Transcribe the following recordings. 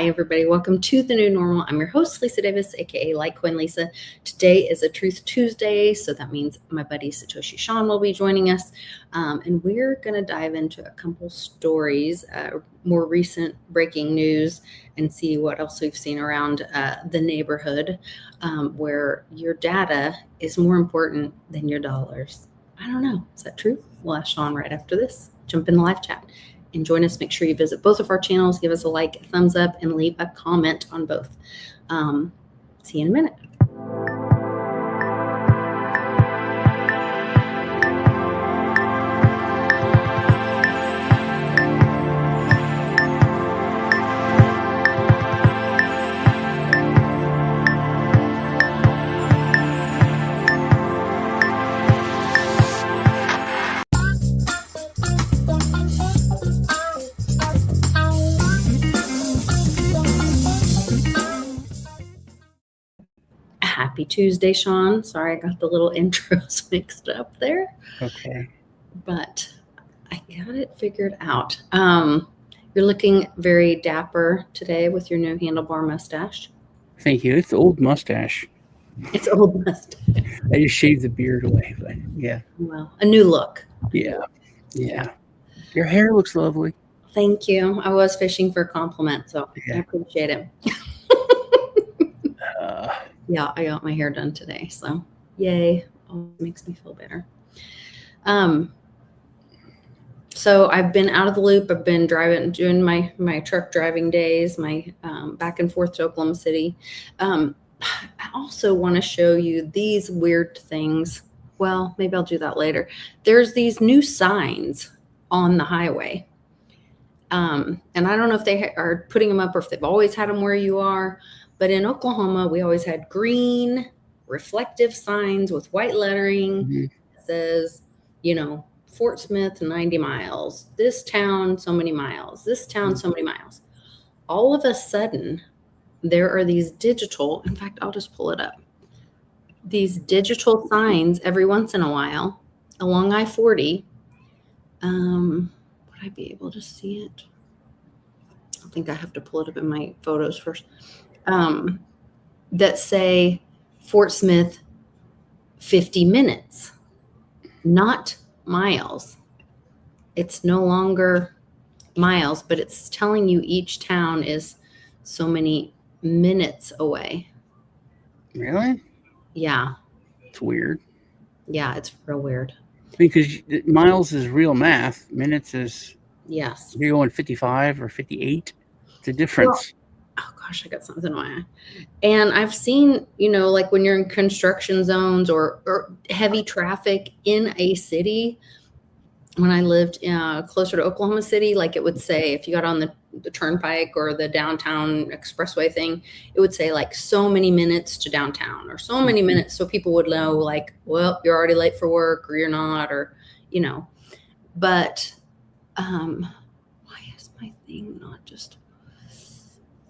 Hi, everybody. Welcome to The New Normal. I'm your host, Lisa Davis, aka Litecoin Lisa. Today is a Truth Tuesday, so that means my buddy Satoshi Sean will be joining us. And we're going to dive into a couple stories, more recent breaking news, and see what else we've seen around the neighborhood where your data is more important than your dollars. I don't know. Is that true? We'll ask Sean right after this. Jump in the live chat and join us. Make sure you visit both of our channels, give us a like, a thumbs up, and leave a comment on both. See you in a minute. Happy Tuesday, Sean. Sorry, I got the little intros mixed up there. Okay. But I got it figured out. You're looking very dapper today with your new handlebar mustache. Thank you. It's old mustache. It's old mustache. I just shaved the beard away, but yeah. Well, a new look. Yeah. Your hair looks lovely. Thank you. I was fishing for a compliment, so I appreciate it. Yeah, I got my hair done today, so yay. Oh, it makes me feel better. So I've been out of the loop. I've been doing my truck driving days, my back and forth to Oklahoma City. I also want to show you these weird things. Well, maybe I'll do that later. There's these new signs on the highway. And I don't know if they are putting them up or if they've always had them where you are. But in Oklahoma, we always had green reflective signs with white lettering that says, Fort Smith, 90 miles. This town, so many miles. This town, so many miles. All of a sudden, there are these digital, in fact, I'll just pull it up. These digital signs every once in a while along I-40. Would I be able to see it? I think I have to pull it up in my photos first. That say Fort Smith 50 minutes, not miles. It's no longer miles, but it's telling you each town is so many minutes away. Really? Yeah. It's weird. Yeah, it's real weird. Because miles is real math. Minutes is, yes. You're going 55 or 58. It's a difference. Oh gosh, I got something in my eye. And I've seen, like when you're in construction zones or heavy traffic in a city, when I lived closer to Oklahoma City, like it would say, if you got on the turnpike or the downtown expressway thing, it would say like so many minutes to downtown or so many minutes. So people would know like, well, you're already late for work or you're not, or, but why is my thing not just...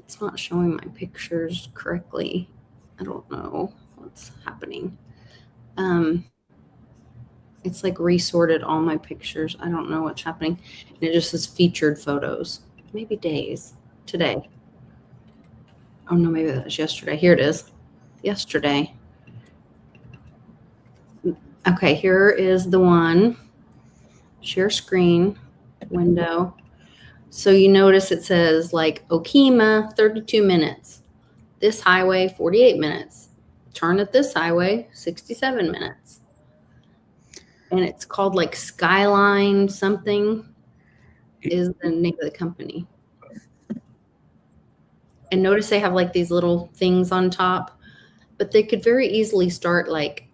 It's not showing my pictures correctly. I don't know what's happening. It's like resorted all my pictures. I don't know what's happening. And it just says featured photos. Maybe days. Today. Oh no, maybe that was yesterday. Here it is. Yesterday. Okay, here is the one. Share screen. Window. So you notice it says like Okemah, 32 minutes. This highway, 48 minutes. Turn at this highway, 67 minutes. And it's called like Skyline something is the name of the company. And notice they have like these little things on top, but they could very easily start like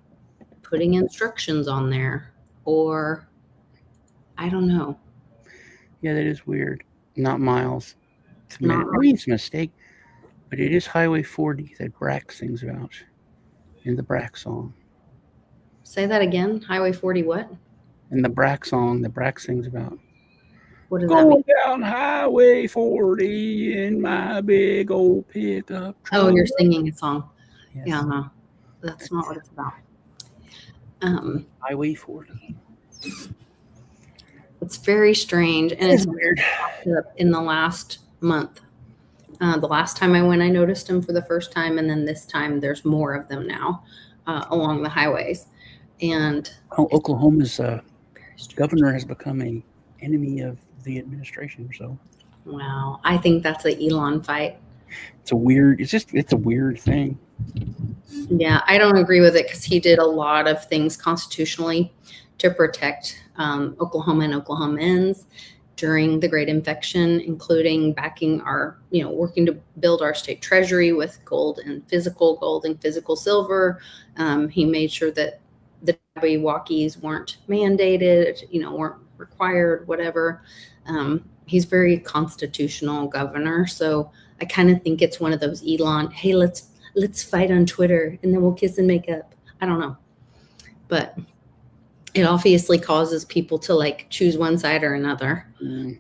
putting instructions on there or I don't know. Yeah, that is weird. Not miles. Maybe it's a mistake, but it is Highway 40 that Brack sings about in the Brack song. Say that again. Highway 40 what? In the Brack song, the Brack sings about. What does that mean? Going down Highway 40 in my big old pickup truck. Oh, you're singing a song. Yes. Yeah, no. That's not what it's about. Highway 40. It's very strange, and it's weird in the last month. The last time I went, I noticed them for the first time, and then this time there's more of them now along the highways. And Oklahoma's governor has become an enemy of the administration. So, wow, I think that's an Elon fight. It's a weird thing. Yeah, I don't agree with it because he did a lot of things constitutionally to protect Oklahoma and Oklahomans during the Great Infection, including backing our, working to build our state treasury with gold and physical silver. He made sure that the walkies weren't mandated, weren't required, whatever. He's very constitutional governor. So I kind of think it's one of those Elon, hey, let's fight on Twitter and then we'll kiss and make up. I don't know. But it obviously causes people to choose one side or another. And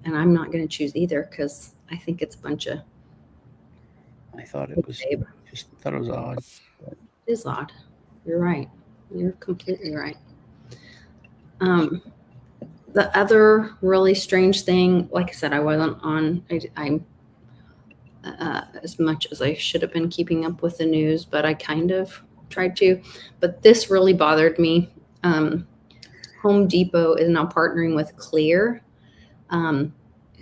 I'm not going to choose either because I think it's a bunch of. I thought it was odd. It is odd. You're right. You're completely right. The other really strange thing, like I said, I wasn't on. I'm as much as I should have been keeping up with the news, but I kind of tried to. But this really bothered me. Home Depot is now partnering with Clear.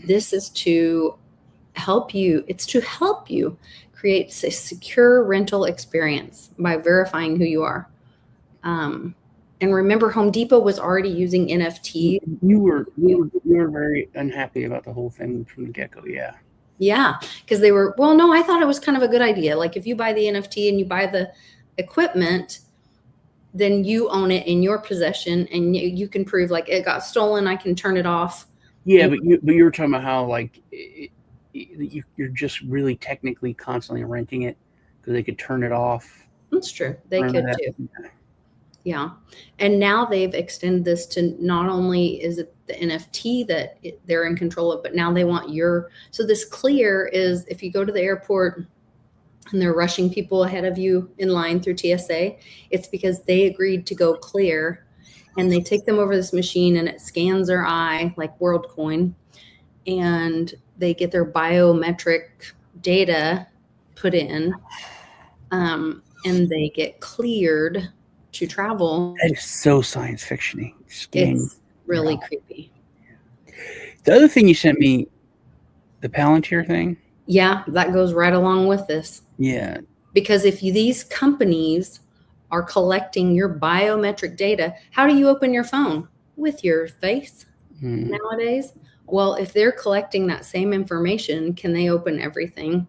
This is to help you. It's to help you create a secure rental experience by verifying who you are. And remember, Home Depot was already using NFT. You were very unhappy about the whole thing from the get-go, yeah. Yeah, because they were, well, no, I thought it was kind of a good idea. Like if you buy the NFT and you buy the equipment, then you own it in your possession and you can prove it got stolen. I can turn it off. Yeah, but you were talking about how you're just really technically constantly renting it because they could turn it off. That's true. They could too. Yeah. And now they've extended this to not only is it the NFT that they're in control of, but now they want so this Clear is if you go to the airport and they're rushing people ahead of you in line through TSA, it's because they agreed to go Clear and they take them over this machine and it scans their eye like WorldCoin and they get their biometric data put in and they get cleared to travel. That is so science fiction-y. It's really creepy. The other thing you sent me, the Palantir thing. Yeah, that goes right along with this. Yeah. Because if these companies are collecting your biometric data, how do you open your phone? With your face nowadays? Well, if they're collecting that same information, can they open everything?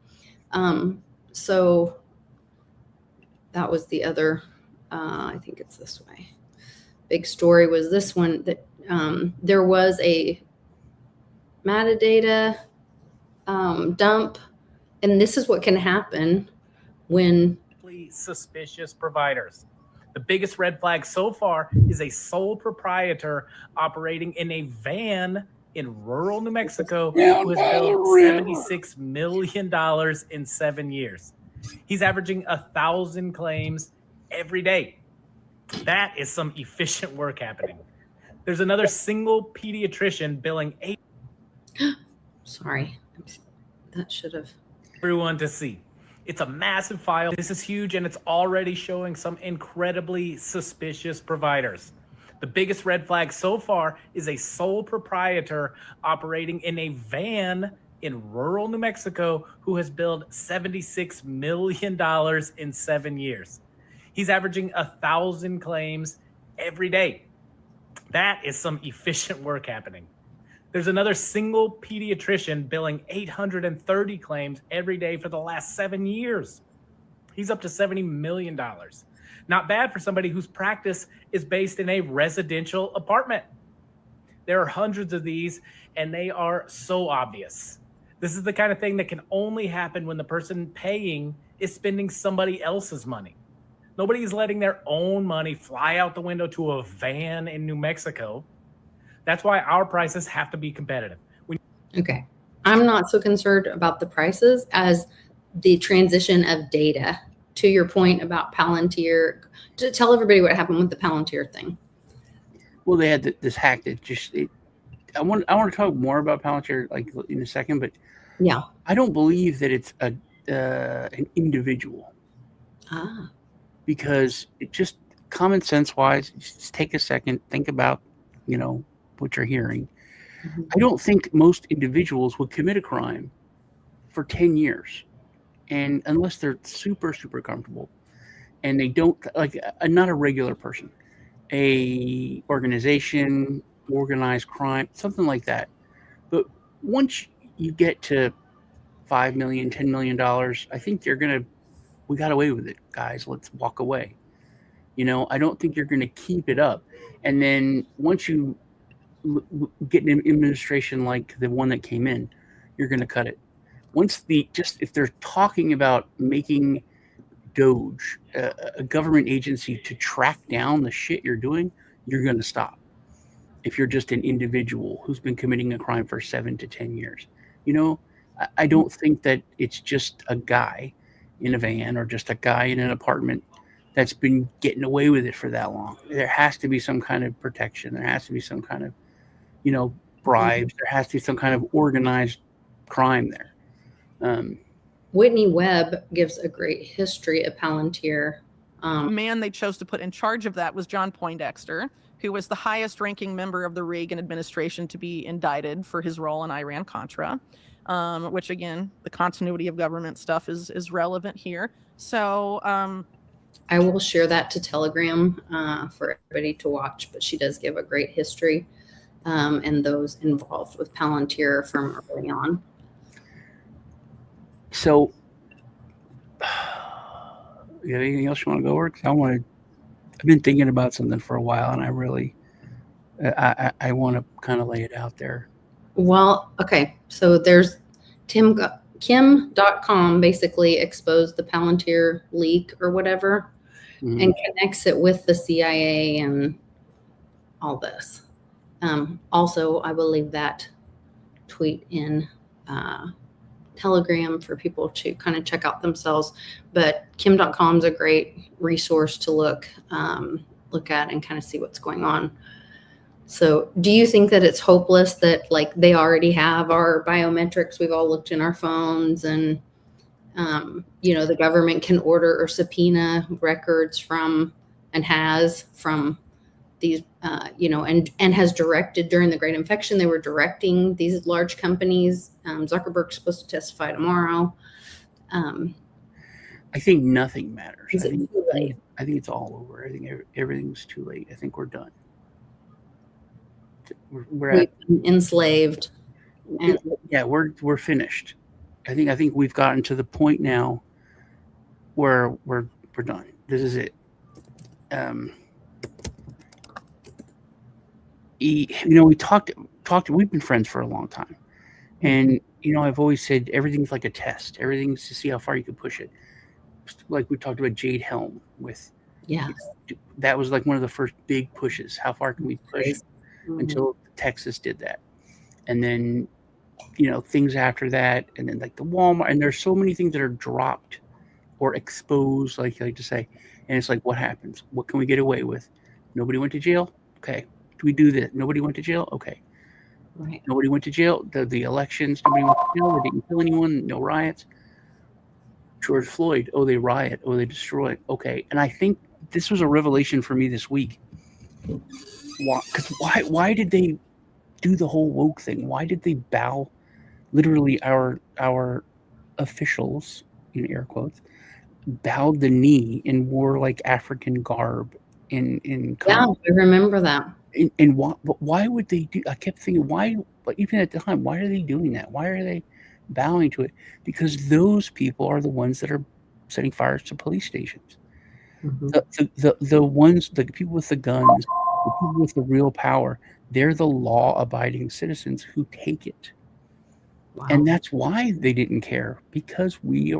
So that was the other, I think it's this way. Big story was this one that there was a metadata dump, and this is what can happen when suspicious providers. The biggest red flag so far is a sole proprietor operating in a van in rural New Mexico who has billed $76 million in 7 years. He's averaging 1,000 claims every day. That is some efficient work happening. There's another single pediatrician billing Sorry, that should have. Everyone to see. It's a massive file. This is huge, and it's already showing some incredibly suspicious providers. The biggest red flag so far is a sole proprietor operating in a van in rural New Mexico who has billed $76 million in 7 years. He's averaging 1,000 claims every day. That is some efficient work happening. There's another single pediatrician billing 830 claims every day for the last 7 years. He's up to $70 million. Not bad for somebody whose practice is based in a residential apartment. There are hundreds of these, and they are so obvious. This is the kind of thing that can only happen when the person paying is spending somebody else's money. Nobody is letting their own money fly out the window to a van in New Mexico. That's why our prices have to be competitive. Okay. I'm not so concerned about the prices as the transition of data. To your point about Palantir, to tell everybody what happened with the Palantir thing. Well, they had this hack that I want to talk more about Palantir in a second, but Yeah. I don't believe that it's an individual, because it just common sense wise, just take a second, think about, what you're hearing. Mhm. I don't think most individuals would commit a crime for 10 years, and unless they're super, super comfortable, and they don't not a regular person, a organization, organized crime, something like that. But once you get to $5 million, $10 million, I think we got away with it, guys. Let's walk away. I don't think you're going to keep it up. And then once you get an administration like the one that came in, you're going to cut it. Once if they're talking about making Doge a government agency to track down the shit you're doing, you're going to stop. If you're just an individual who's been committing a crime for 7 to 10 years, I don't think that it's just a guy in a van or just a guy in an apartment that's been getting away with it for that long. There has to be some kind of protection. There has to be some kind of, bribes. There has to be some kind of organized crime there. Whitney Webb gives a great history of Palantir. The man they chose to put in charge of that was John Poindexter, who was the highest ranking member of the Reagan administration to be indicted for his role in Iran-Contra, which, again, the continuity of government stuff is relevant here. So I will share that to Telegram for everybody to watch, but she does give a great history and those involved with Palantir from early on. So, you got anything else you want to go over? 'Cause I've been thinking about something for a while, and I really, I want to kind of lay it out there. Well, okay. So there's Kim.com basically exposed the Palantir leak or whatever and connects it with the CIA and all this. Also, I will leave that tweet in Telegram for people to kind of check out themselves. But Kim.com is a great resource to look at and kind of see what's going on. So do you think that it's hopeless that they already have our biometrics? We've all looked in our phones and, the government can order or subpoena records from these, and has directed during the Great Infection, they were directing these large companies. Zuckerberg's supposed to testify tomorrow. I think nothing matters. Is it too late? I think it's all over. I think everything's too late. I think we're done. We've been enslaved. Yeah, we're finished. I think we've gotten to the point now where we're done. This is it. We talked. We've been friends for a long time, and I've always said everything's like a test. Everything's to see how far you can push it. Like we talked about Jade Helm with. Yeah. That was like one of the first big pushes. How far can we push? Until Texas did that, and then things after that, and then like the Walmart, and there's so many things that are dropped or exposed, like you like to say, and it's like, what happens? What can we get away with? Nobody went to jail. Okay, do we do this? Nobody went to jail. Okay, Right. Nobody went to jail. The elections, nobody went to jail. They didn't kill anyone. No riots. George Floyd. Oh, they riot. Oh, they destroy. Okay, and I think this was a revelation for me this week. Why did they do the whole woke thing? Why did they bow, literally our officials, in air quotes, bowed the knee and wore like African garb in Yeah, I remember that. and why would they do? I kept thinking, why? But even at the time, why are they doing that? Why are they bowing to it? Because those people are the ones that are setting fires to police stations. The ones, the people with the guns, the people with the real power, they're the law-abiding citizens who take it. Wow. And that's why they didn't care, because we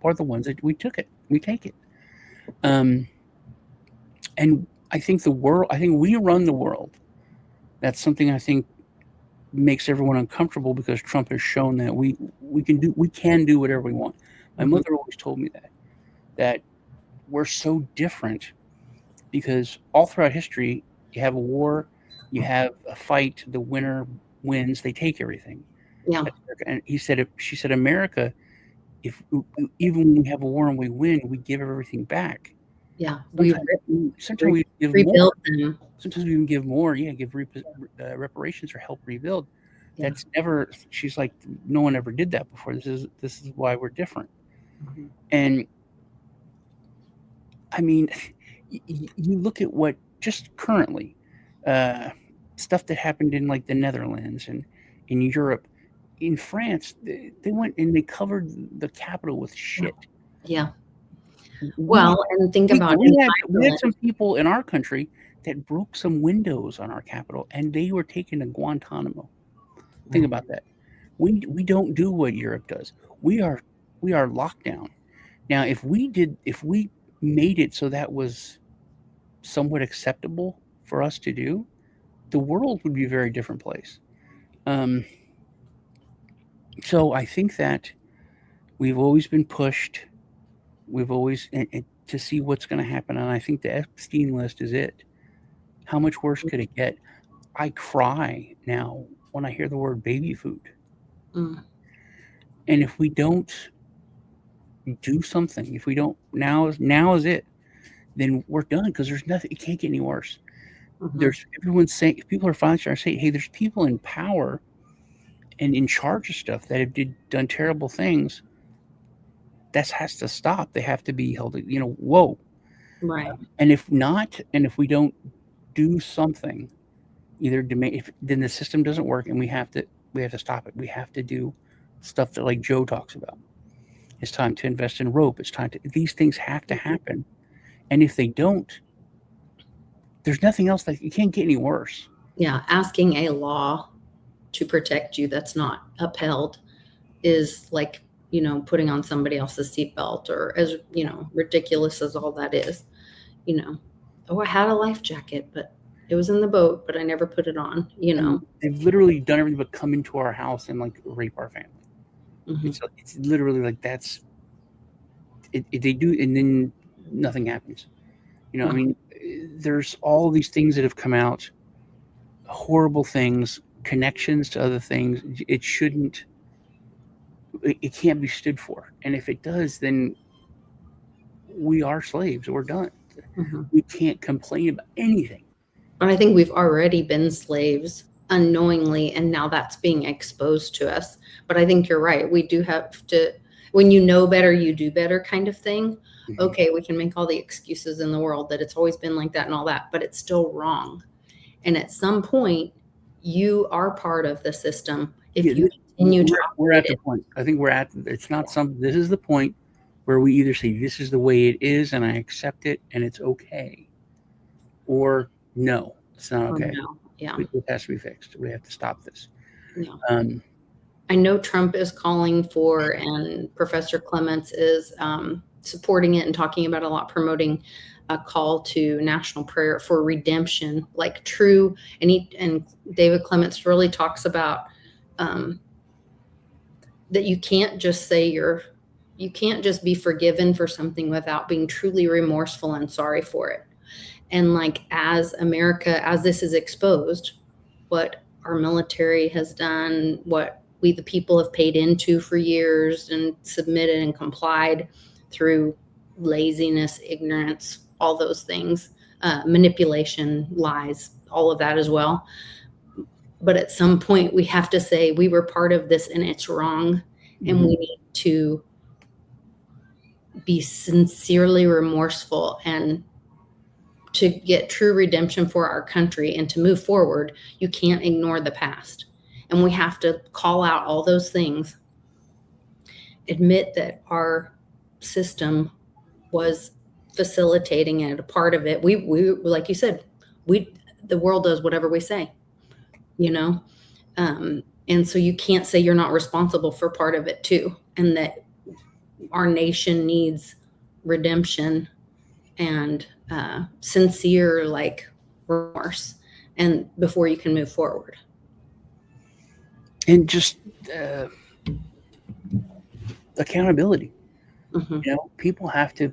are the ones that we took it. We take it. And I think we run the world. That's something I think makes everyone uncomfortable, because Trump has shown that we can do whatever we want. My mother always told me that we're so different, because all throughout history, you have a war, you have a fight, the winner wins, they take everything. Yeah. And she said, America, if even when we have a war and we win, we give everything back. Yeah. Sometimes we give rebuild more. them. Sometimes we even give more. Yeah, give reparations or help rebuild. Yeah. That's never. She's like, no one ever did that before. This is why we're different. Mhm. And I mean, you look at what just currently stuff that happened in like the Netherlands and in Europe. In France, they went and they covered the capital with shit. Yeah. Well, and think about we had some people in our country that broke some windows on our capital, and they were taken to Guantanamo. Think about that. We don't do what Europe does. We are locked down. Now, if we made it so that was somewhat acceptable for us to do, the world would be a very different place. So I think that we've always been pushed. We've always to see what's going to happen, and I think the Epstein list is it. How much worse could it get? I cry now when I hear the word baby food. Mm. And if we don't do something, if we don't now is it, then we're done because there's nothing. It can't get any worse. Mhm. There's everyone's saying people are finally starting to say, hey, there's people in power and in charge of stuff that have done terrible things. That has to stop. They have to be held. Whoa. Right. And if not, and if we don't do something, either then the system doesn't work, and we have to stop it. We have to do stuff that like Joe talks about. It's time to invest in rope. It's time to. These things have to happen, and if they don't, there's nothing else that it can't get any worse. Yeah. Asking a law to protect you that's not upheld is like, putting on somebody else's seatbelt, or as, ridiculous as all that is, oh, I had a life jacket, but it was in the boat, but I never put it on, They've literally done everything but come into our house and like rape our family. Mhm. It's literally like that's it, they do, and then nothing happens. I mean, there's all these things that have come out, horrible things, connections to other things. It shouldn't. It can't be stood for, and if it does, then we are slaves. We're done. Mhm. We can't complain about anything. But I think we've already been slaves unknowingly, and now that's being exposed to us. But I think you're right. We do have to, when you know better, you do better kind of thing. Mhm. Okay, we can make all the excuses in the world that it's always been like that and all that, but it's still wrong. And at some point, you are part of the system. If you continue to we're at the point. I think it's not some. This is the point where we either say this is the way it is and I accept it and it's okay, or no, it's not okay. No. Yeah. It has to be fixed. We have to stop this. Yeah. I know Trump is calling for, and Professor Clements is supporting it and talking about a lot, promoting a call to national prayer for redemption, like true. And David Clements really talks about that you can't just say you can't just be forgiven for something without being truly remorseful and sorry for it. And like, as America, as this is exposed, what our military has done, what we the people have paid into for years and submitted and complied through laziness, ignorance, all those things, manipulation, lies, all of that as well. But at some point we have to say we were part of this and it's wrong. And we need to be sincerely remorseful, and to get true redemption for our country and to move forward, you can't ignore the past. And we have to call out all those things, admit that our system was facilitating it, a part of it. We like you said, the world does whatever we say, and so you can't say you're not responsible for part of it too, and that our nation needs redemption and sincere remorse, and before you can move forward. And just accountability. Mm-hmm. People have to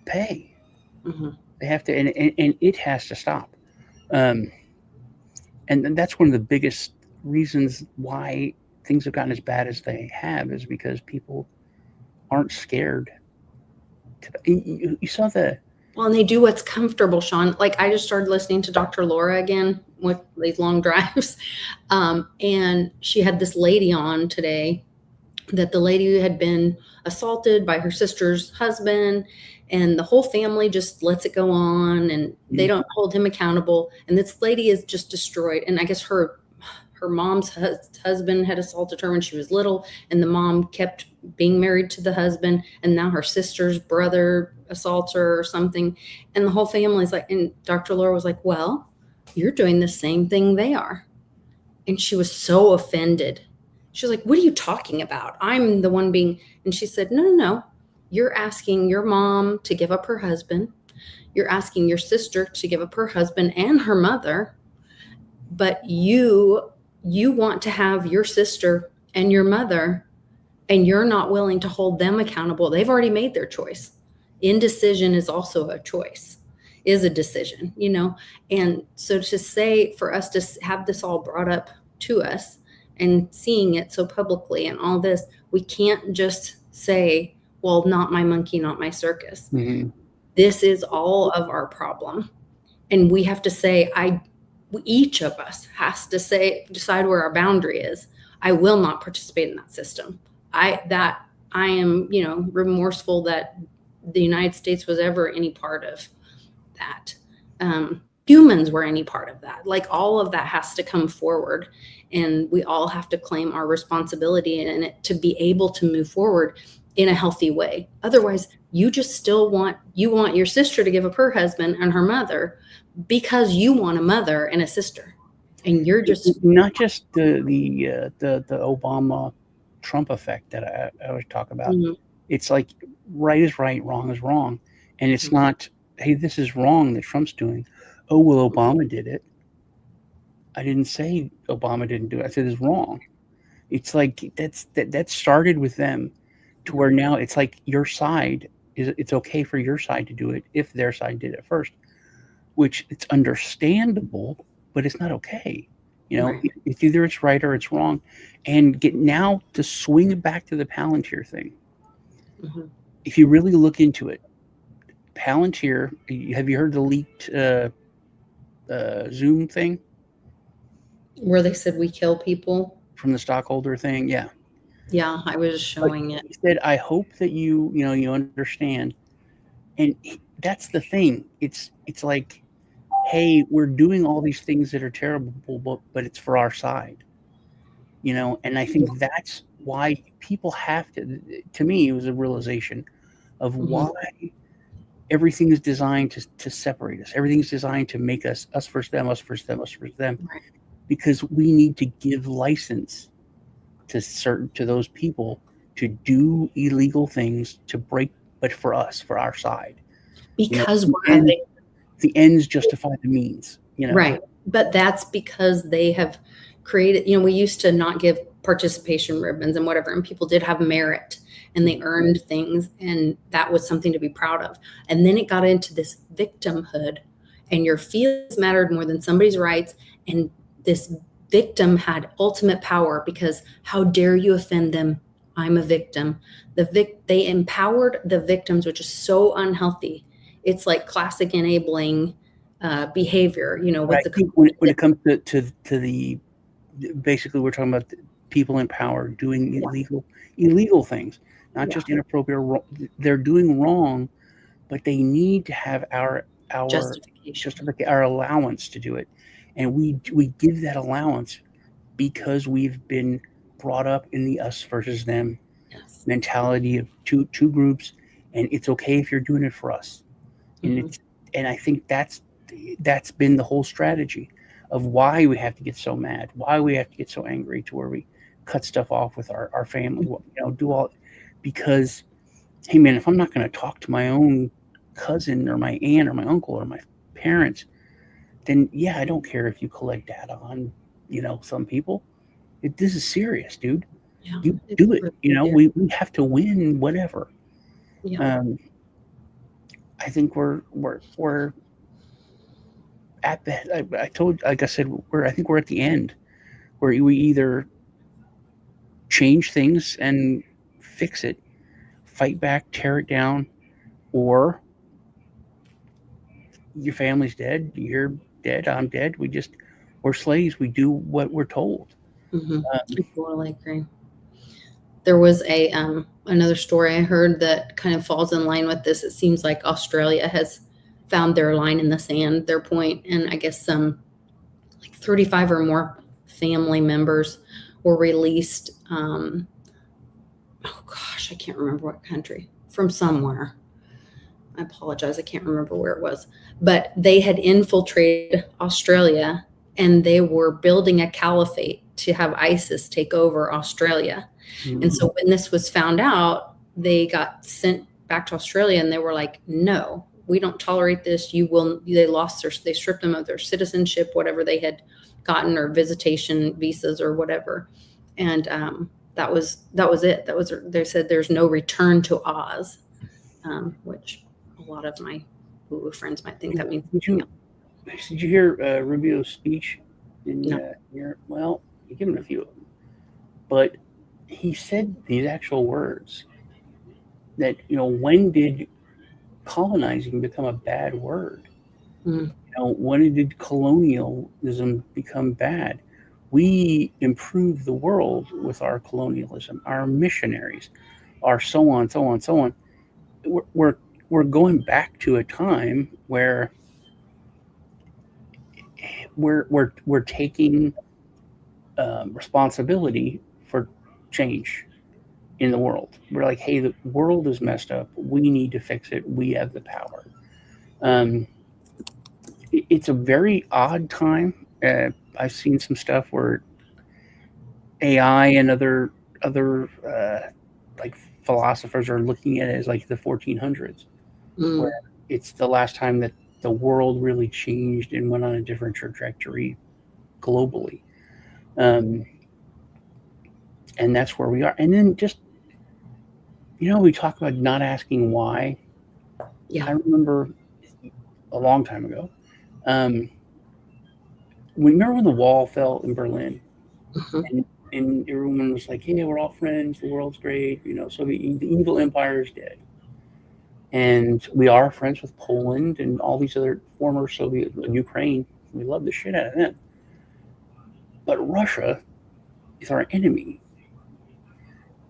pay. Mm-hmm. They have to, and it has to stop. And that's one of the biggest reasons why things have gotten as bad as they have is because people aren't scared. You saw the Well, and they do what's comfortable, Sean. Like I just started listening to Dr. Laura again with these long drives. And she had this lady on today that the lady had been assaulted by her sister's husband, and the whole family just lets it go on, and they don't hold him accountable. And this lady is just destroyed. And I guess her mom's husband had assaulted her when she was little, and the mom kept being married to the husband, and now her sister's brother assaults her or something. And the whole family's like, and Dr. Laura was like, well, you're doing the same thing they are. And she was so offended. She was like, what are you talking about? I'm the one being, and she said, no. You're asking your mom to give up her husband. You're asking your sister to give up her husband and her mother. But you want to have your sister and your mother, and you're not willing to hold them accountable. They've already made their choice. Indecision is also a choice, is a decision, you know? And so to say, for us to have this all brought up to us and seeing it so publicly and all this, we can't just say, well, not my monkey, not my circus. Mm-hmm. This is all of our problem. And we have to say, each of us has to decide where our boundary is. I will not participate in that system. I am, remorseful that the United States was ever any part of that. Humans were any part of that. Like all of that has to come forward, and we all have to claim our responsibility in it to be able to move forward in a healthy way. Otherwise, you just still want your sister to give up her husband and her mother because you want a mother and a sister, and you're just not just the Obama Trump effect that I always talk about. Mm-hmm. It's like right is right, wrong is wrong, and it's not, hey, this is wrong that Trump's doing. Oh, well, Obama did it. I didn't say Obama didn't do it. I said it's wrong. It's like that started with them, to where now it's like your side it's okay for your side to do it if their side did it first, which it's understandable, but it's not okay. Right. It's either it's right or it's wrong. And get now to swing it back to the Palantir thing. Mm-hmm. If you really look into it, Palantir, have you heard the leaked Zoom thing? Where they said we kill people? From the stockholder thing, yeah. Yeah, I was showing it. He said, I hope that you understand. And that's the thing. It's like, hey, we're doing all these things that are terrible, but it's for our side. And I think that's why people have to me, it was a realization of why everything is designed to separate us. Everything's designed to make us versus them, us versus them, us versus them. Right. Because we need to give license to those people to do illegal things, to break, but for us, for our side. Because the ends justify the means. Right. But that's because they have created, we used to not give participation ribbons and whatever, and people did have merit and they earned things, and that was something to be proud of. And then it got into this victimhood, and your feelings mattered more than somebody's rights, and this victim had ultimate power because how dare you offend them? I'm a victim. They empowered the victims, which is so unhealthy. It's like classic enabling behavior, with when it comes to the basically we're talking about people in power doing illegal things, not just inappropriate. They're doing wrong, but they need to have our justification, our allowance to do it. And we give that allowance because we've been brought up in the us versus them mentality of two groups, and it's okay if you're doing it for us. And and I think that's been the whole strategy of why we have to get so mad, why we have to get so angry to where we cut stuff off with our family, do all, because, hey man, if I'm not going to talk to my own cousin or my aunt or my uncle or my parents, then I don't care if you collect data on, some people. This is serious, dude. Yeah, you do it. We have to win whatever. Yeah. I think we're at the. I told, like I said, I think we're at the end where we either change things and fix it, fight back, tear it down, or your family's dead, you're dead, I'm dead. We're slaves. We do what we're told. I totally agree. There was a another story I heard that kind of falls in line with this. It seems like Australia has found their line in the sand, their point, and I guess some like 35 or more family members were released. Oh gosh, I can't remember what country, from somewhere. I apologize, I can't remember where it was, but they had infiltrated Australia and they were building a caliphate to have ISIS take over Australia. And so when this was found out, they got sent back to Australia and they were like, no, we don't tolerate this. They stripped them of their citizenship, whatever they had gotten, or visitation visas or whatever. And that was it. They said there's no return to Oz, which a lot of my woo-woo friends might think that means. Did you hear Rubio's speech in Europe? Well, he gave him a few of them, but he said these actual words that, when did colonizing become a bad word? When did colonialism become bad? We improved the world with our colonialism, our missionaries, our so on. We're going back to a time where we're taking responsibility for change in the world. We're like, hey, the world is messed up. We need to fix it. We have the power. It's a very odd time. I've seen some stuff where AI and other like philosophers are looking at it as like the 1400s, where it's the last time that the world really changed and went on a different trajectory globally. And that's where we are. And then just, we talk about not asking why. Yeah. I remember a long time ago, remember when the wall fell in Berlin? And everyone was like, hey, we're all friends, the world's great, so the evil empire is dead. And we are friends with Poland and all these other former Soviet, Ukraine. We love the shit out of them. But Russia is our enemy.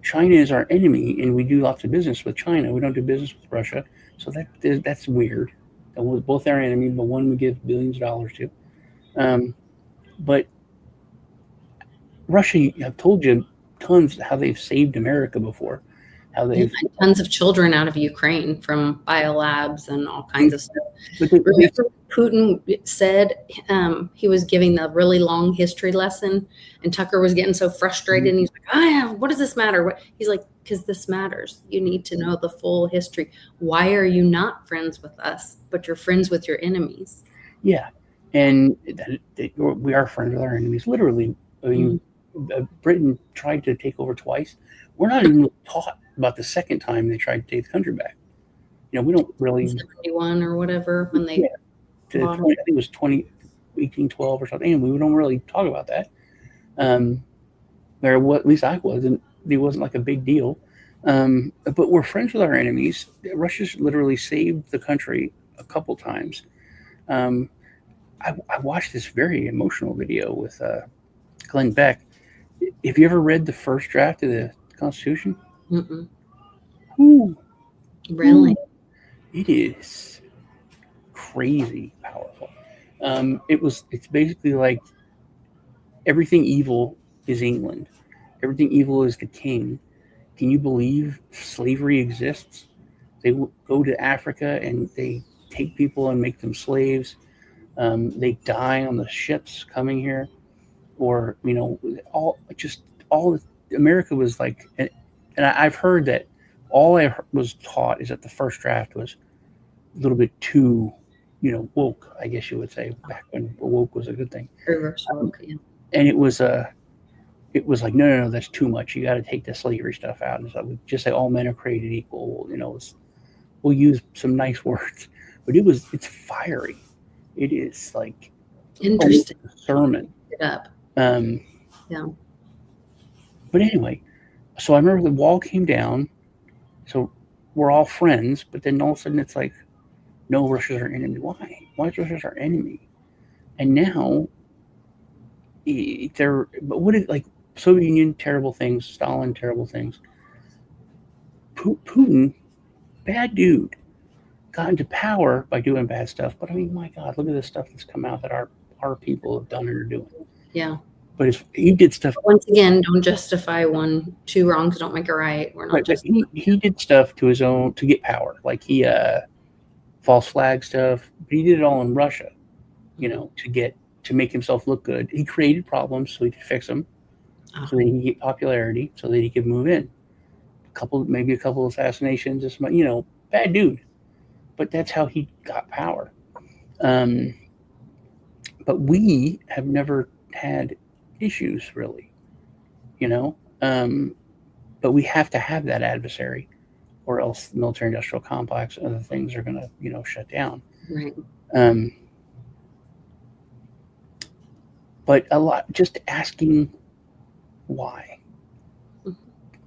China is our enemy, and we do lots of business with China. We don't do business with Russia. So that's weird. That was both our enemy, but one we give billions of dollars to. But Russia, I've told you tons how they've saved America before. How they've tons of children out of Ukraine from biolabs and all kinds of stuff. But Remember, Putin said he was giving a really long history lesson, and Tucker was getting so frustrated. And he's like, what does this matter? He's like, because this matters. You need to know the full history. Why are you not friends with us, but you're friends with your enemies? Yeah, and we are friends with our enemies. Literally, I mean, Britain tried to take over twice. We're not even taught about the second time they tried to take the country back. We don't really 71 or whatever when they. I think it was 1812 or something. And we don't really talk about that. At least I wasn't. It wasn't like a big deal. But we're friends with our enemies. Russia's literally saved the country a couple times. I watched this very emotional video with Glenn Beck. Have you ever read the first draft of the Constitution? Ooh. Really? Ooh. It is crazy powerful. It's basically like everything evil is England. Everything evil is the king. Can you believe slavery exists? They go to Africa and they take people and make them slaves. They die on the ships coming here, or America was like, and I've heard that all I was taught is that the first draft was a little bit too, woke, I guess you would say, back when woke was a good thing. Reverse woke, yeah. And it was like, no, that's too much. You got to take the slavery stuff out. And so we just say all men are created equal. We'll use some nice words, but it's fiery. It is like interesting a sermon. It up. Yeah. But anyway, so I remember the wall came down. So we're all friends, but then all of a sudden it's like, no, Russia's our enemy. Why? Why is Russia our enemy? And now but what like Soviet Union, terrible things, Stalin, terrible things. Putin, bad dude, got into power by doing bad stuff. But I mean, my God, look at the stuff that's come out that our people have done and are doing. Yeah. But he did stuff. Once again, don't justify two wrongs don't make a right. We're not Right, but he did stuff to his own to get power. Like he false flag stuff. But he did it all in Russia, to make himself look good. He created problems so he could fix them, so that he could get popularity, so that he could move in. Maybe a couple assassinations, bad dude. But that's how he got power. But we have never had issues, really, but we have to have that adversary, or else the military-industrial complex and other things are going to, shut down. Right. But just asking why.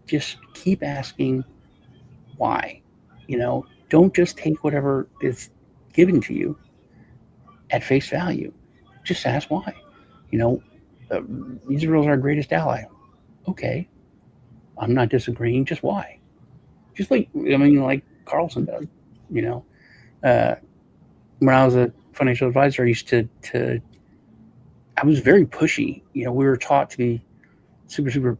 Just keep asking why. Don't just take whatever is given to you at face value. Just ask why. Israel's our greatest ally. Okay. I'm not disagreeing. Just why? Just like Carlson does. When I was a financial advisor, I used to I was very pushy. We were taught to be super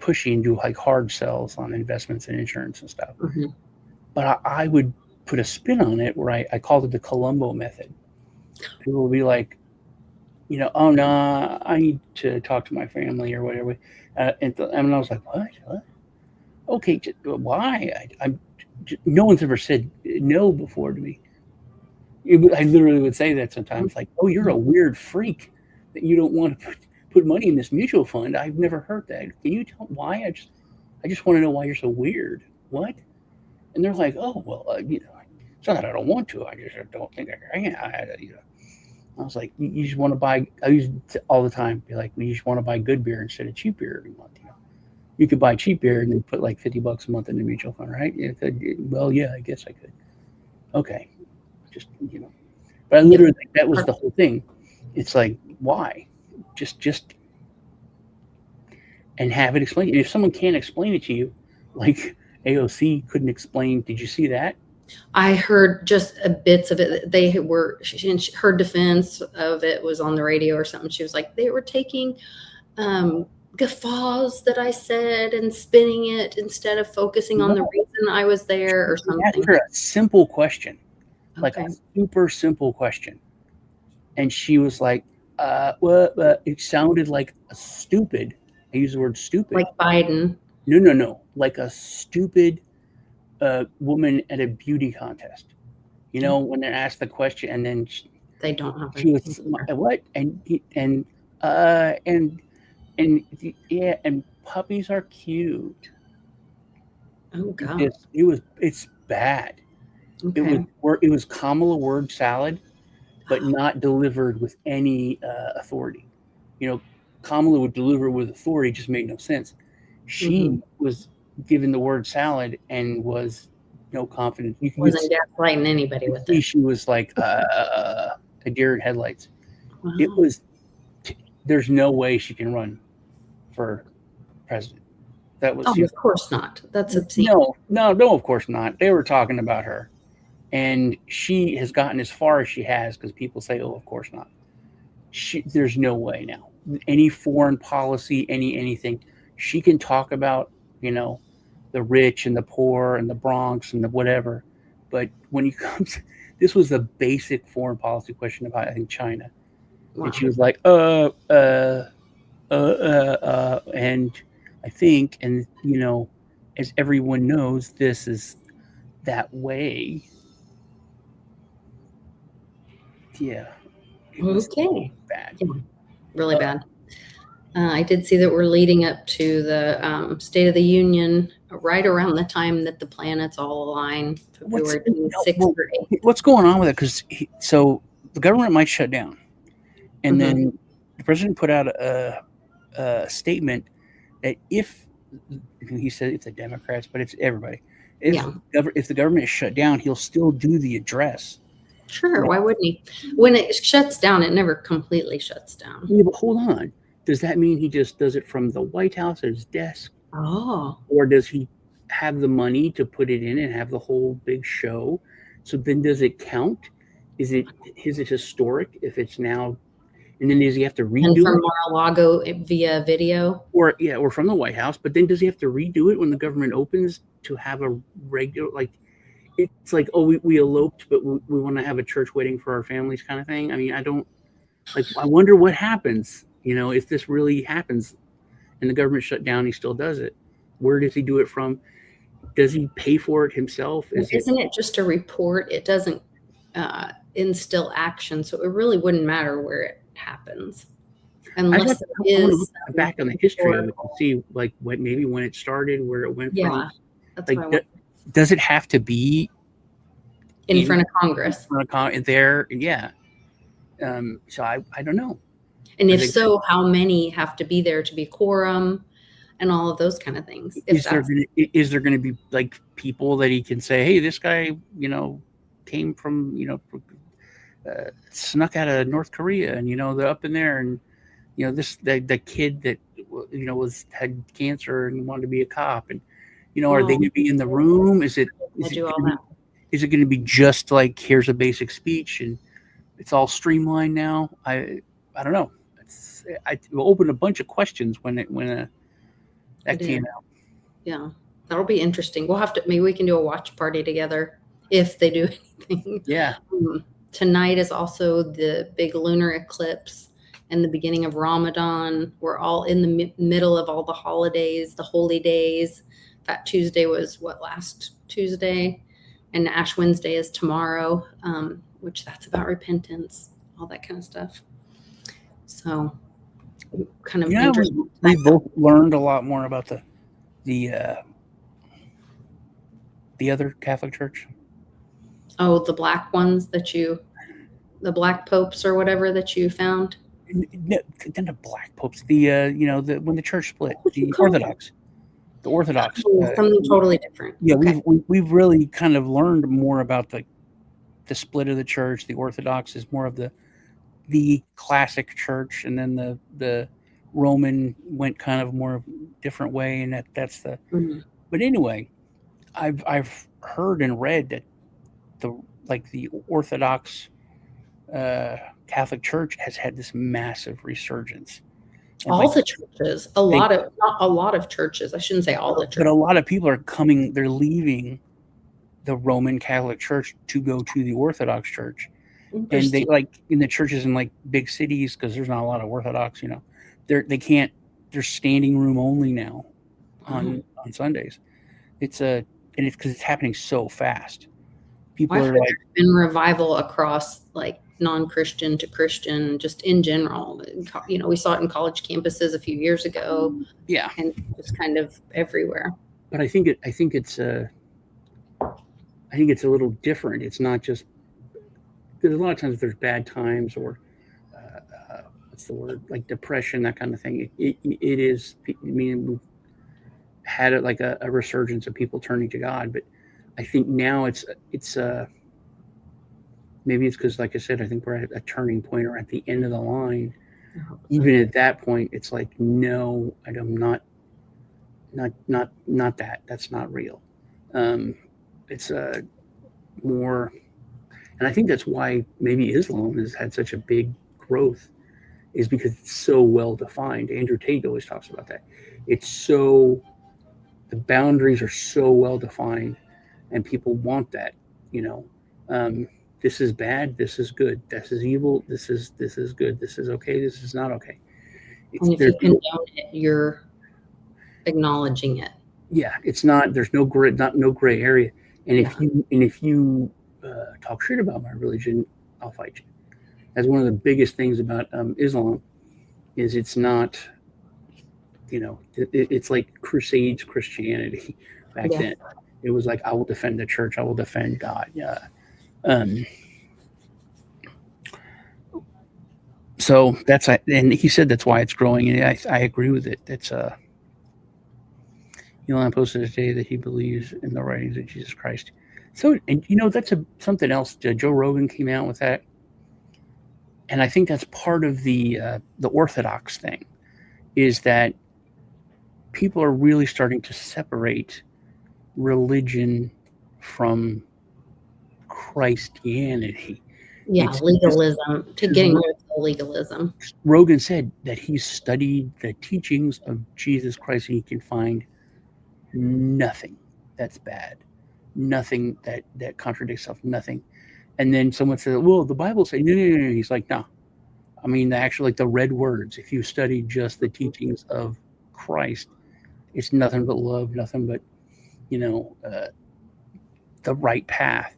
pushy and do like hard sells on investments and insurance and stuff. Mm-hmm. But I would put a spin on it where I called it the Columbo method. People will be like, oh no, I need to talk to my family or whatever. And I was like, what? Okay, why? No one's ever said no before to me. I literally would say that sometimes, like, oh, you're a weird freak that you don't want to put money in this mutual fund. I've never heard that. Can you tell why? I just want to know why you're so weird. What? And they're like, oh, well, it's not that I don't want to. I just don't think I can. I was like, you just want to buy. I used to all the time be like, you just want to buy good beer instead of cheap beer every month. You could buy cheap beer and then put like $50 a month in the mutual fund, right? Well, yeah, I guess I could. Okay, just But I literally think that was the whole thing. It's like, why? Just and have it explained. And if someone can't explain it to you, like AOC couldn't explain. Did you see that? I heard just bits of it. Her defense of it was on the radio or something. She was like, they were taking guffaws that I said and spinning it instead of focusing on the reason I was there or something. Asked her a simple question, like a super simple question. And she was like, it sounded like a stupid, I use the word stupid. Like Biden. No. Like a stupid woman at a beauty contest. When they're asked the question and then they don't have she was what? And puppies are cute. Oh God. It's bad. Okay. It was Kamala word salad, but not delivered with any authority. Kamala would deliver with authority, just made no sense. She was given the word salad and was confident. Wasn't gaslighting anybody with it. She was like a deer in headlights. Wow. It was. There's no way she can run for president. That was. Of course not. That's obscene. No, of course not. They were talking about her, and she has gotten as far as she has because people say, "Oh, of course not." There's no way now. Any foreign policy, anything, she can talk about, the rich and the poor and the Bronx and the whatever. But when it comes, this was a basic foreign policy question about, I think, China. Wow. And she was like, and I think, and as everyone knows, this is that way. Yeah. Okay. Bad. Yeah, really bad. I did see that we're leading up to the State of the Union right around the time that the planets all align, February 26th or 8th. What's going on with it? Because so the government might shut down, and then the president put out a statement that if he said if the Democrats, but it's everybody. If if the government is shut down, he'll still do the address. Sure, why wouldn't he? When it shuts down, it never completely shuts down. Yeah, but hold on. Does that mean he just does it from the White House at his desk? Oh. Or does he have the money to put it in and have the whole big show? So then does it count? Is it historic if it's now, and then does he have to redo and from it? Mar-a-Lago via video? Or from the White House, but then does he have to redo it when the government opens to have a regular, like, it's like, oh, we eloped, but we want to have a church wedding for our families kind of thing? I mean, I wonder what happens, if this really happens and the government shut down, he still does it. Where does he do it from? Does he pay for it himself? Isn't it just a report? It doesn't instill action, so it really wouldn't matter where it happens. Unless it is back on the history of it to see, like, maybe when it started, where it went from. That's like, what I want. Does it have to be in front of Congress? There, yeah. So I don't know. And if so, how many have to be there to be quorum and all of those kind of things? Is there going to be like people that he can say, hey, this guy, came from, snuck out of North Korea and, they're up in there and, the kid that, had cancer and wanted to be a cop and, are they going to be in the room? Is it going to be just like, here's a basic speech and it's all streamlined now? I don't know. It opened a bunch of questions when that came out. Yeah, that'll be interesting. We'll have to, maybe we can do a watch party together if they do anything. Yeah. Tonight is also the big lunar eclipse and the beginning of Ramadan. We're all in the middle of all the holidays, the holy days. Fat Tuesday was last Tuesday, and Ash Wednesday is tomorrow, which that's about repentance, all that kind of stuff. So kind of interesting. We both learned a lot more about the other Catholic Church. Oh, the black ones the black popes or whatever that you found. No, then the black popes. When the church split, the Orthodox. The Orthodox. Something totally different. Yeah, okay. We've really kind of learned more about the split of the church. The Orthodox is more of the classic church, and then the Roman went kind of more different way, and that's the. Mm-hmm. But anyway, I've heard and read that the Orthodox Catholic Church has had this massive resurgence. And all the churches, not a lot of churches. I shouldn't say all the churches, but a lot of people are coming. They're leaving the Roman Catholic Church to go to the Orthodox Church. And they in the churches in big cities, because there's not a lot of Orthodox, they're standing room only now on Sundays. It's because it's happening so fast. People are there's been revival across non-Christian to Christian, just in general. We saw it in college campuses a few years ago. Yeah, and just kind of everywhere. But I think it's a little different. It's not just. Because a lot of times there's bad times or what's the word, like depression, that kind of thing. It is. I mean, we've had it like a resurgence of people turning to God, but I think now it's maybe it's because, like I said, I think we're at a turning point or at the end of the line. Even at that point, it's like, no, I'm not that. That's not real. It's more. And I think that's why maybe Islam has had such a big growth, is because it's so well defined. Andrew Tate always talks about that. The boundaries are so well defined, and people want that. This is bad. This is good. This is evil. This is good. This is okay. This is not okay. And if you condone it, you're acknowledging it. Yeah, it's not. There's no gray area. And if you talk shit about my religion, I'll fight you. That's one of the biggest things about Islam, is it's not, it's like Crusades Christianity back then. It was like, I will defend the church, I will defend God. Yeah. So that's, and he said that's why it's growing, and I agree with it. It's Elon posted today that he believes in the writings of Jesus Christ. So, and that's something else. Joe Rogan came out with that, and I think that's part of the Orthodox thing, is that people are really starting to separate religion from Christianity. Yeah, legalism, getting rid of the legalism. Rogan said that he studied the teachings of Jesus Christ, and he can find nothing that's bad, nothing that contradicts itself, nothing. And then someone said, well, the Bible says, no. He's like, no. I mean, actually, like the red words, if you study just the teachings of Christ, it's nothing but love, nothing but, the right path,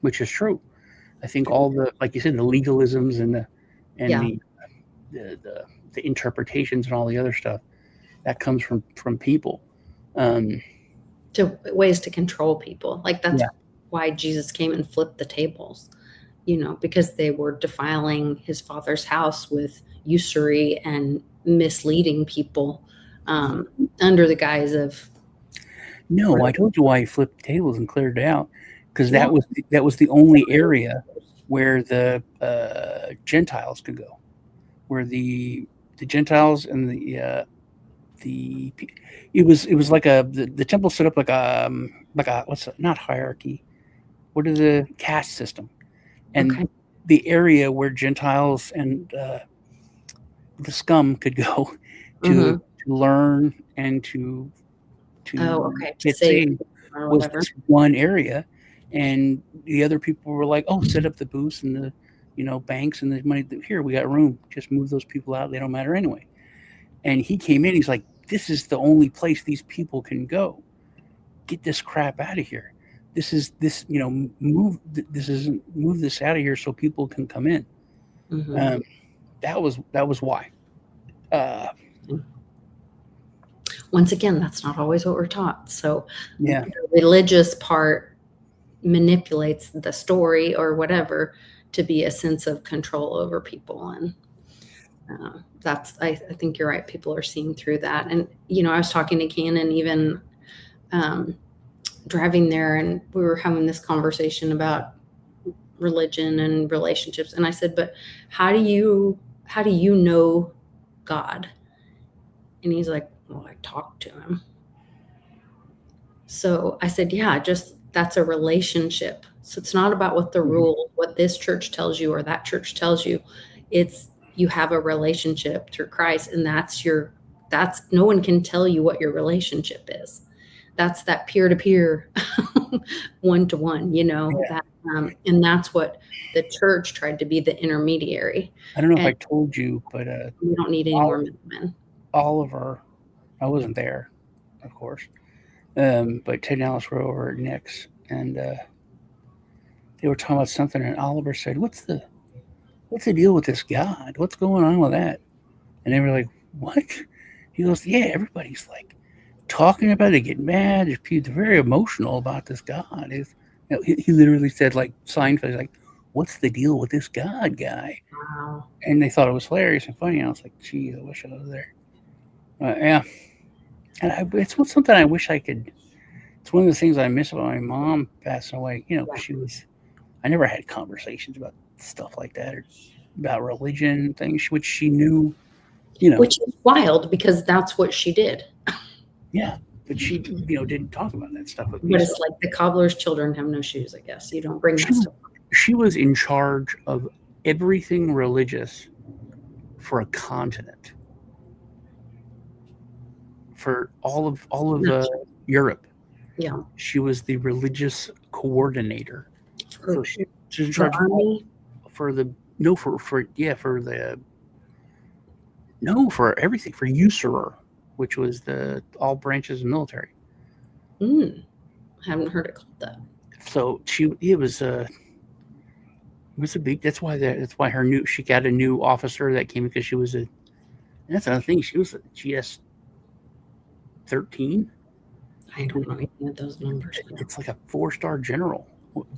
which is true. I think all the, like you said, the legalisms and the interpretations and all the other stuff that comes from people. To ways to control people. Like that's why Jesus came and flipped the tables, because they were defiling his Father's house with usury and misleading people under the guise of. No, I told you why he flipped the tables and cleared it out, because that was the only area where the Gentiles could go, where the Gentiles and it was like the temple set up like a not hierarchy, what is the caste system, and the area where Gentiles and the scum could go to learn and to get saved was this one area, and the other people were like, oh, set up the booths and the banks and the money. Here, we got room, just move those people out, they don't matter anyway. And he came in, he's like, this is the only place these people can go. Get this crap out of here. Move this out of here so people can come in. That was why. Once again, that's not always what we're taught. So the religious part manipulates the story or whatever to be a sense of control over people. And I think you're right. People are seeing through that. And, I was talking to Cannon even driving there, and we were having this conversation about religion and relationships. And I said, but how do you know God? And he's like, well, I talked to him. So I said, yeah, that's a relationship. So it's not about what the rule, what this church tells you or that church tells you. It's you have a relationship through Christ, and that's no one can tell you what your relationship is. That's that peer-to-peer, one-to-one, and that's what the church tried to be, the intermediary. I don't know if I told you, but we don't need any more middlemen. Oliver, I wasn't there, of course, but Ted and Alice were over at Nick's, and they were talking about something, and Oliver said, what's the deal with this God? What's going on with that? And they were like, what? He goes, yeah, everybody's like talking about it, getting mad. They're very emotional about this God. He literally said, like Seinfeld, like, what's the deal with this God guy? Wow. And they thought it was hilarious and funny. And I was like, gee, I wish I was there. Yeah. And it's something I wish I could. It's one of the things I miss about my mom passing away, I never had conversations about stuff like that, or about religion things, which she knew, which is wild because that's what she did. Yeah, but she, didn't talk about that stuff with me. But it's like the cobbler's children have no shoes, I guess. You don't bring that stuff up. She was in charge of everything religious for a continent, for all of Europe. Yeah, she was the religious coordinator. So she was in charge for everything, for usurer, which was all branches of military. Haven't heard it called that. So it was a big. That's why she got a new officer that came, because she was and that's another thing. She was a GS 13. I don't know any of those numbers. It's like a 4-star general,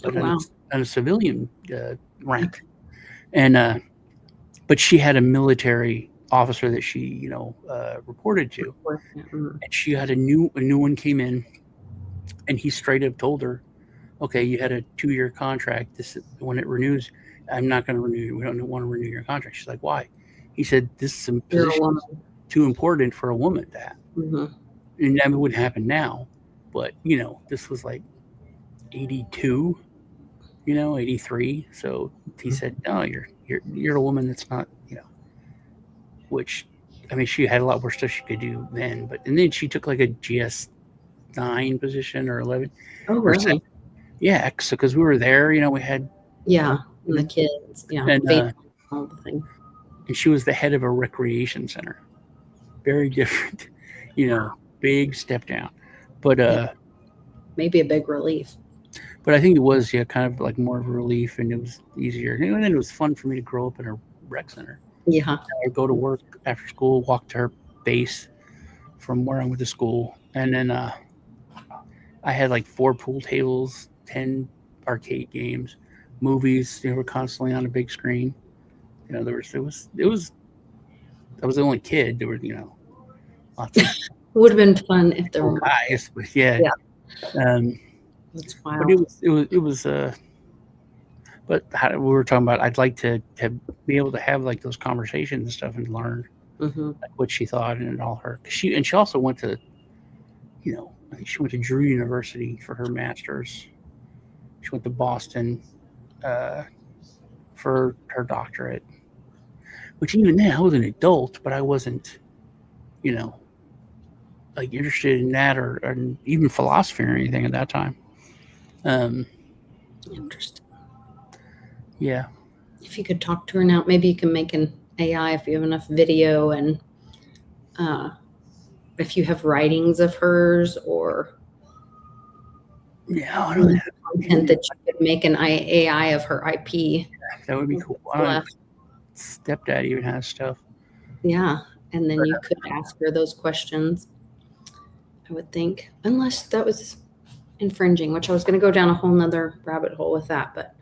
but wow. on a civilian rank. And but she had a military officer that she reported to, and she had a new one came in, and he straight up told her, okay, you had a 2-year contract. When it renews, I'm not going to renew you. We don't want to renew your contract. She's like, why? He said, this is position too important for a woman to have. And that wouldn't happen now, but this was like 82, 83. So he said, no, you're a woman that's not, which, I mean, she had a lot more stuff she could do then, and then she took like a GS9 position or 11. Oh, really? Yeah, because we were there, we had and the kids, and all the thing. And she was the head of a recreation center. Very different, big step down, but maybe a big relief. But I think it was kind of like more of a relief, and it was easier, and then it was fun for me to grow up in a rec center. Yeah, I'd go to work after school, walk to her base from where I went to school, and then I had like 4 pool tables, 10 arcade games, movies. They were constantly on a big screen. I was the only kid. There were lots of. It would have been fun if there were guys, but yeah. That's wild. But it was but we were talking about, I'd like to be able to have like those conversations and stuff and learn like what she thought and all her. She also went to, I think she went to Drew University for her master's. She went to Boston for her doctorate. Which even then, I was an adult, but I wasn't, like interested in that or even philosophy or anything at that time. Interesting. Yeah. If you could talk to her now, maybe you can make an AI if you have enough video, and if you have writings of hers or I don't know. Content that you could make an AI of her IP. Yeah, that would be cool. Stepdad even has stuff. Yeah, and then you could ask her those questions, I would think, unless that was infringing, which I was going to go down a whole nother rabbit hole with that, but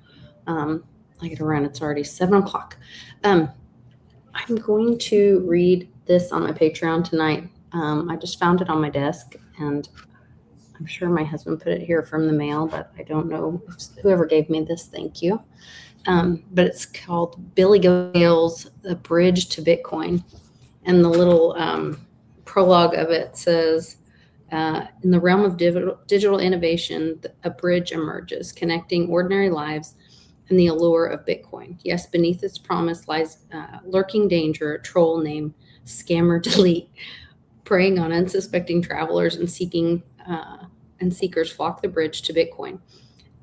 I get around. It's already 7:00. I'm going to read this on my Patreon tonight. I just found it on my desk, and I'm sure my husband put it here from the mail, but I don't know if whoever gave me this. Thank you. But it's called Billy Gale's A Bridge to Bitcoin. And the little prologue of it says, in the realm of digital innovation, a bridge emerges, connecting ordinary lives and the allure of Bitcoin. Yes, beneath its promise lies lurking danger, a troll named Scammer Delete, preying on unsuspecting travelers and seekers flock the bridge to Bitcoin.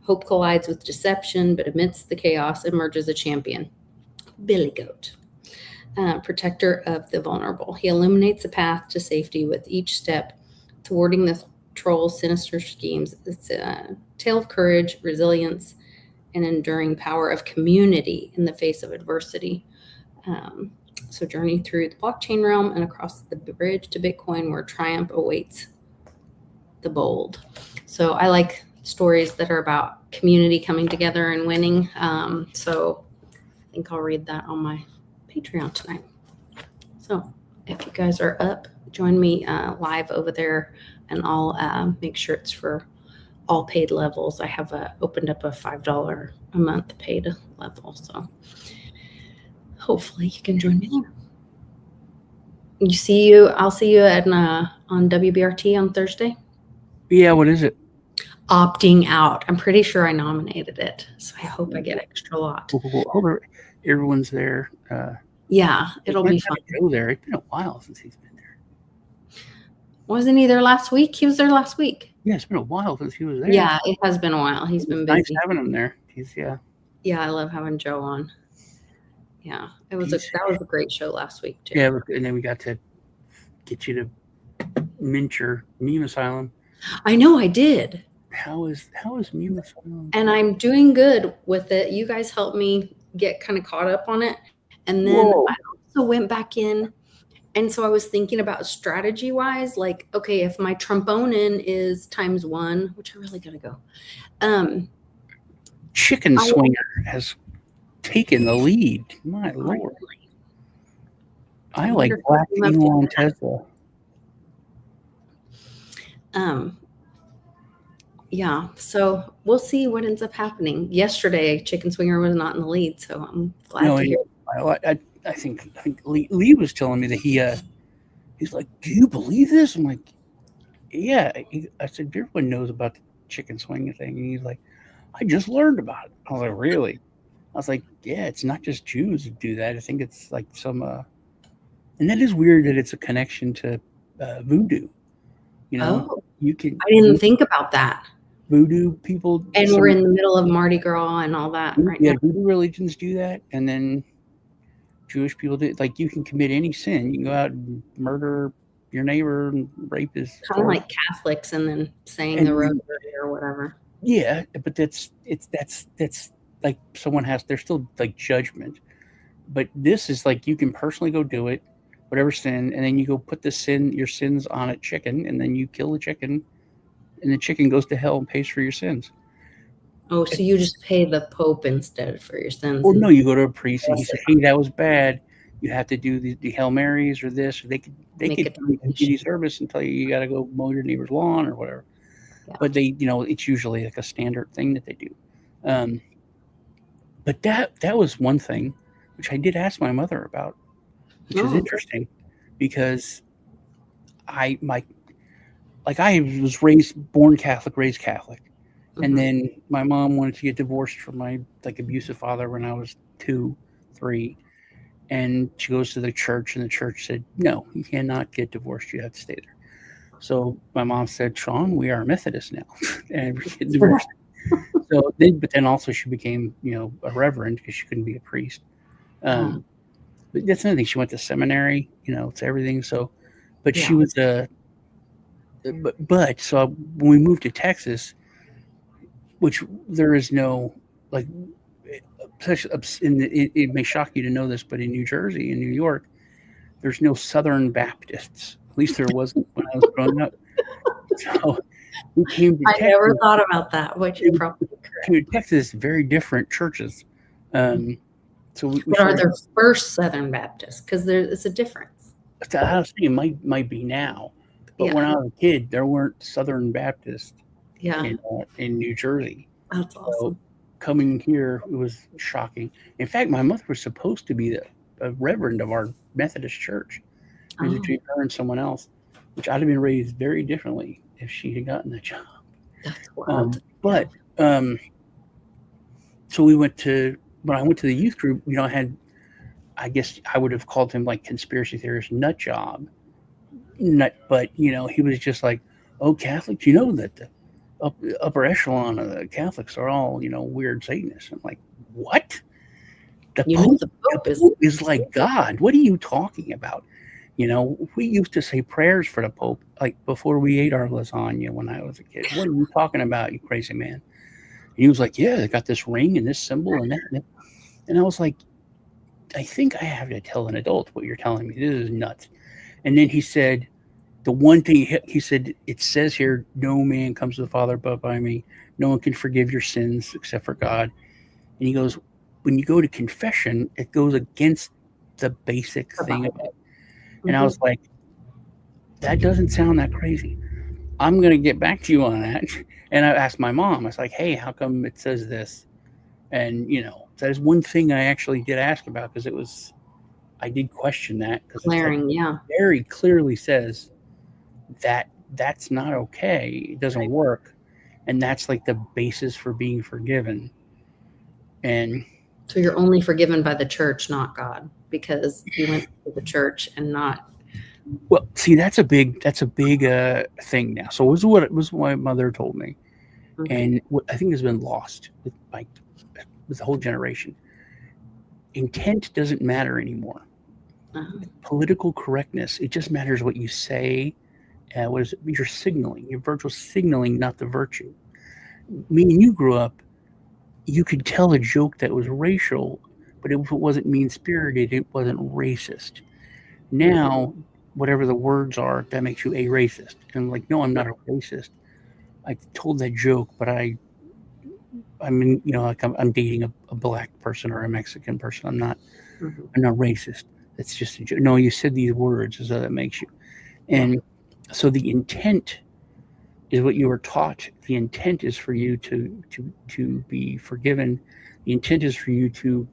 Hope collides with deception, but amidst the chaos emerges a champion, Billy Goat, protector of the vulnerable. He illuminates a path to safety with each step, thwarting the troll's sinister schemes. It's a tale of courage, resilience, and enduring power of community in the face of adversity. So journey through the blockchain realm and across the bridge to Bitcoin, where triumph awaits the bold. So I like stories that are about community coming together and winning. So I think I'll read that on my Patreon tonight. So if you guys are up, join me live over there, and I'll make sure it's for all paid levels. I have opened up a $5 a month paid level. So hopefully you can join me there. I'll see you at on WBRT on Thursday. Yeah, what is it? Opting out. I'm pretty sure I nominated it, so I hope I get extra lot. Hope everyone's there. Yeah, it'll be fun. Go there. It's been a while since he's been there. Wasn't he there last week? He was there last week. Yeah, it's been a while since he was there. Yeah, it has been a while. He's been busy. Nice having him there. Yeah, I love having Joe on. Yeah, that was a great show last week too. Yeah, and then we got to get you to mint your meme asylum. I know I did. How is meme asylum? And I'm doing good with it. You guys helped me get kind of caught up on it, and then I also went back in. And so I was thinking about strategy wise, like, okay, if my trombonin is ×1, which I really gotta go. Chicken Swinger has taken the lead. My Lord. I like wonder if Black he came up Elon with that. Tesla. Yeah, so we'll see what ends up happening. Yesterday, Chicken Swinger was not in the lead, so I'm glad No, to hear. I think Lee was telling me that he's like, do you believe this? I'm like, yeah. I said, everyone knows about the chicken swing thing, and he's like, I just learned about it. I was like, really? I was like, yeah, it's not just Jews who do that. I think it's like some, and that is weird that it's a connection to voodoo. You know, Oh, you can I didn't think about that. voodoo people, And we're in the middle of Mardi Gras and all that right now. voodoo religions do that, and then Jewish people do. Like, you can commit any sin. You can go out and murder your neighbor and rape his. Kind of like Catholics and then saying the rosary or whatever. Yeah, but that's like someone has. There's still like judgment, but this is like you can personally go do it, whatever sin, and then you go put your sins on a chicken, and then you kill the chicken, and the chicken goes to hell and pays for your sins. Oh, so you just pay the Pope instead for your sins? Well, no, you go to a priest and he says, "Hey, that was bad. You have to do the Hail Marys or this." Or they could give you service and tell you got to go mow your neighbor's lawn or whatever. Yeah. But they, it's usually like a standard thing that they do. But that was one thing which I did ask my mother about, which is interesting because I was born Catholic, raised Catholic. And then my mom wanted to get divorced from my abusive father when I was 2, 3. And she goes to the church, and the church said, no, you cannot get divorced. You have to stay there. So my mom said, Sean, we are Methodists now. And we get divorced. But then also she became, a reverend because she couldn't be a priest. But that's another thing. She went to seminary, it's everything. So, but she was so when we moved to Texas, which there is no it may shock you to know this, but in New Jersey and New York, there's no Southern Baptists. At least there wasn't when I was growing up. So we came to Texas. Never thought about that. Which you probably came to Texas, very different churches. What are their first Southern Baptists? Because it's a difference. I was saying it might be now, but when I was a kid, there weren't Southern Baptists. In New Jersey. That's awesome. So coming here, it was shocking. In fact, my mother was supposed to be a reverend of our Methodist church. It was between her and someone else, which I'd have been raised very differently if she had gotten the job. That's wild. So when I went to the youth group, I guess I would have called him conspiracy theorist nut job. But he was just like, oh, Catholics, that the upper echelon of the Catholics are all, weird Satanists. I'm like, what? The Pope is like God. What are you talking about? We used to say prayers for the Pope, before we ate our lasagna when I was a kid. What are you talking about, you crazy man? And he was like, yeah, they got this ring and this symbol and that. And I was like, I think I have to tell an adult what you're telling me. This is nuts. And then he said, the one thing he said, it says here, no man comes to the Father but by me. No one can forgive your sins except for God. And he goes, when you go to confession, it goes against the basic thing of it. And I was like, that doesn't sound that crazy. I'm going to get back to you on that. And I asked my mom, I was like, hey, how come it says this? And, that is one thing I actually did ask about because I did question that. Because very clearly says that's not okay. It doesn't work. And that's the basis for being forgiven. And so you're only forgiven by the church, not God, because you went to the church and not. Well, see, that's a big thing now. So it was what my mother told me. And what I think has been lost with the whole generation. Intent doesn't matter anymore. Political correctness, it just matters what you say. You're signaling. You're virtual signaling, not the virtue. Me and you grew up, you could tell a joke that was racial, but if it wasn't mean-spirited, it wasn't racist. Now, whatever the words are, that makes you a racist. And I'm like, no, I'm not a racist. I told that joke, but I mean, like I'm dating a black person or a Mexican person. I'm not racist. That's just a joke. No, you said these words, so that makes you. And so the intent is what you were taught. The intent is for you to be forgiven. The intent is for you to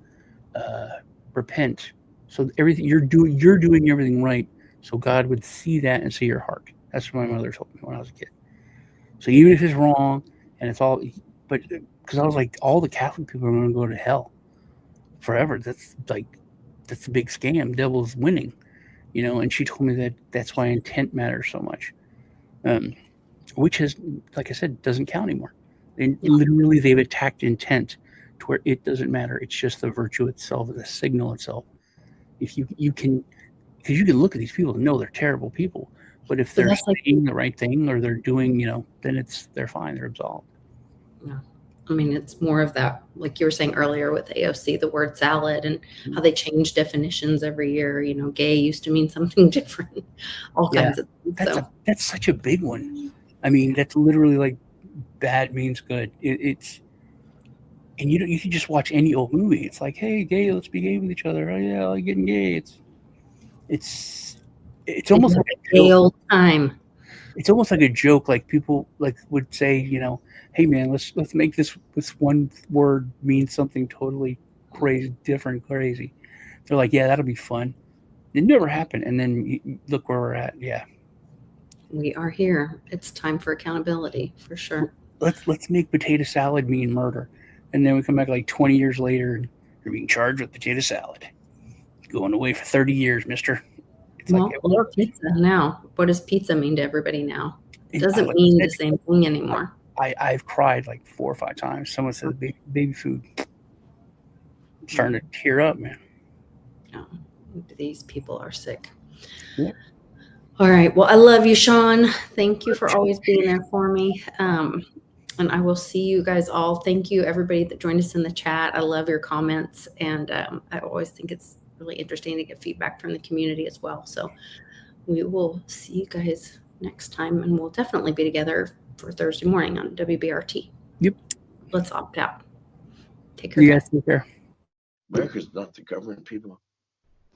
repent. So everything you're doing everything right. So God would see that and see your heart. That's what my mother told me when I was a kid. So even if it's wrong and it's all, but because I was like, all the Catholic people are going to go to hell forever. That's a big scam. Devil's winning, And she told me that that's why intent matters so much, which is, like I said, doesn't count anymore. And literally, they've attacked intent to where it doesn't matter. It's just the virtue itself, the signal itself. If you can, because you can look at these people and know they're terrible people, but if they're saying the right thing or they're doing, then they're fine. They're absolved. Yeah. I mean, it's more of that, like you were saying earlier with AOC, the word salad and how they change definitions every year. Gay used to mean something different, all kinds of things. That's such a big one. I mean, that's literally like bad means good. And you can just watch any old movie. It's like, hey, gay, let's be gay with each other. Oh yeah, I like getting gay. It's almost like a gay old time. It's almost like a joke. Like people would say, hey man, let's make this one word mean something totally crazy, different, crazy. They're like, yeah, that'll be fun. It never happened. And then you look where we're at. Yeah. We are here. It's time for accountability for sure. Let's make potato salad mean murder. And then we come back like 20 years later and you're being charged with potato salad. Going away for 30 years, mister. It's or pizza now. What does pizza mean to everybody now? It doesn't mean the same thing anymore. I've cried like 4 or 5 times. Someone says baby food. I'm starting to tear up, man. Oh, these people are sick. Yeah. All right. Well, I love you, Sean. Thank you for always being there for me. And I will see you guys all. Thank you, everybody that joined us in the chat. I love your comments. And I always think it's really interesting to get feedback from the community as well. So we will see you guys next time. And we'll definitely be together for Thursday morning on WBRT. Yep. Let's opt out. Take care. Yes, take care. America's not the government, people.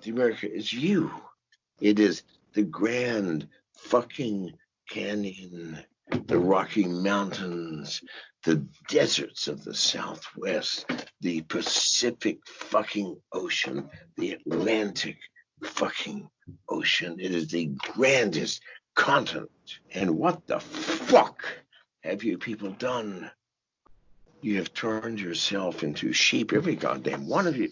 The America is you. It is the Grand fucking Canyon, the Rocky Mountains, the deserts of the Southwest, the Pacific fucking Ocean, the Atlantic fucking Ocean. It is the grandest continent. And what the fuck have you people done? You have turned yourself into sheep, every goddamn one of you.